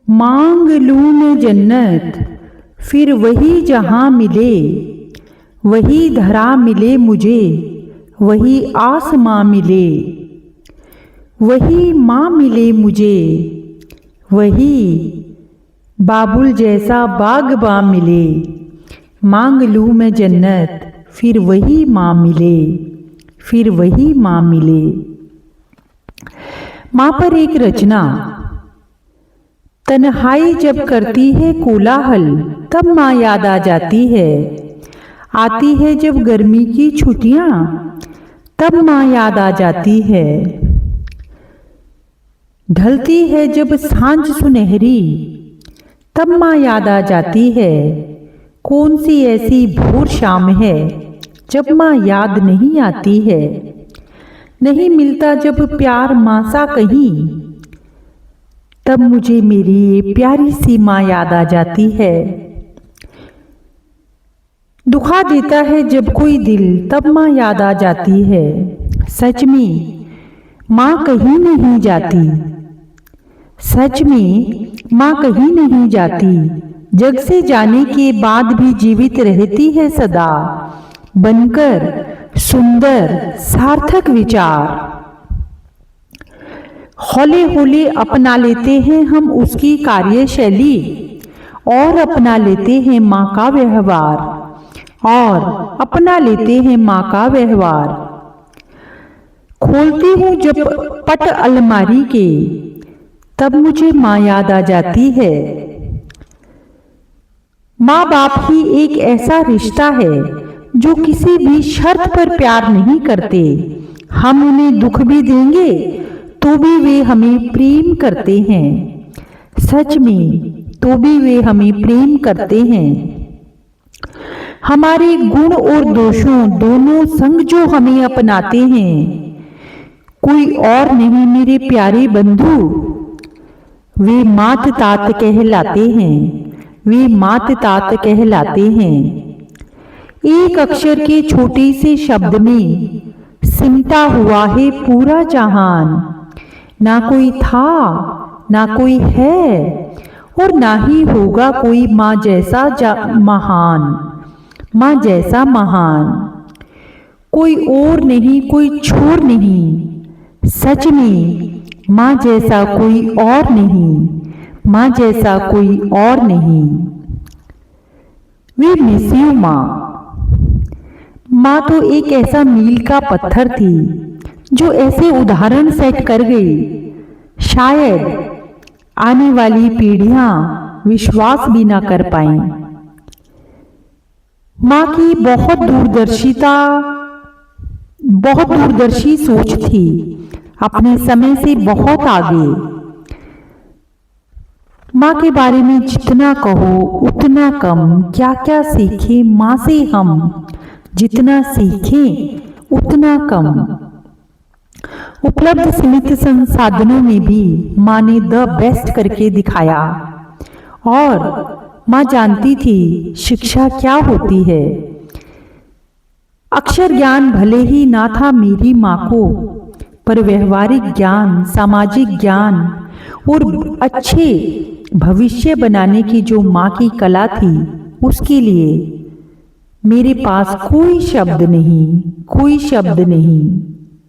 मांग लूं मैं जन्नत फिर वही जहां मिले, वही धरा मिले मुझे, वही आसमां मिले, वही माँ मिले मुझे, वही बाबुल जैसा बागबां मिले। मांग लूं मैं जन्नत फिर वही माँ मिले, फिर वही माँ मिले। माँ पर एक रचना। तन्हाई जब करती है कोलाहल तब माँ याद आ जाती है। आती है जब गर्मी की छुट्टियाँ तब माँ याद आ जाती है। ढलती है जब सांझ सुनहरी तब माँ याद आ जाती है। कौन सी ऐसी भोर शाम है जब माँ याद नहीं आती है। नहीं मिलता जब प्यार माँ सा कहीं तब मुझे मेरी ये प्यारी सी माँ याद आ जाती है। दुखा देता है जब कोई दिल तब माँ याद आ जाती है। सच में माँ कहीं नहीं जाती, सच में माँ कहीं नहीं जाती। जग से जाने के बाद भी जीवित रहती है सदा, बनकर सुंदर सार्थक विचार। हौले हौले अपना लेते हैं हम उसकी कार्यशैली और अपना लेते हैं माँ का व्यवहार, और अपना लेते हैं माँ का व्यवहार। खोलती हूँ जब पट अलमारी के तब मुझे माँ याद आ जाती है। माँ बाप ही एक ऐसा रिश्ता है जो किसी भी शर्त पर प्यार नहीं करते। हम उन्हें दुख भी देंगे तो भी वे हमें प्रेम करते हैं। सच में तो भी वे हमें प्रेम करते हैं। हमारे गुण और दोषों दोनों संग जो हमें अपनाते हैं। कोई और नहीं मेरे प्यारे बंधु, वे मात तात कहलाते हैं, वे मात तात कहलाते हैं। एक अक्षर के छोटे से शब्द में सिमटा हुआ है पूरा जहान। ना कोई था, ना कोई है, और ना ही होगा कोई माँ जैसा महान, माँ जैसा महान। कोई और नहीं, कोई छोर नहीं। सच में माँ जैसा कोई और नहीं, माँ जैसा कोई और नहीं। वी मिस यू माँ। माँ तो एक ऐसा मील का पत्थर थी जो ऐसे उदाहरण सेट कर गई, शायद आने वाली पीढ़ियां विश्वास भी ना कर पाएं। माँ की बहुत दूरदर्शी सोच थी, अपने समय से बहुत आगे। माँ के बारे में जितना कहो उतना कम। क्या क्या सीखे माँ से हम, जितना सीखें उतना कम। उपलब्ध सीमित संसाधनों में भी माँ ने द बेस्ट करके दिखाया, और माँ जानती थी शिक्षा क्या होती है। अक्षर ज्ञान भले ही ना था मेरी माँ को, पर व्यवहारिक ज्ञान, सामाजिक ज्ञान और अच्छे भविष्य बनाने की जो माँ की कला थी, उसके लिए मेरे पास कोई शब्द नहीं, कोई शब्द नहीं।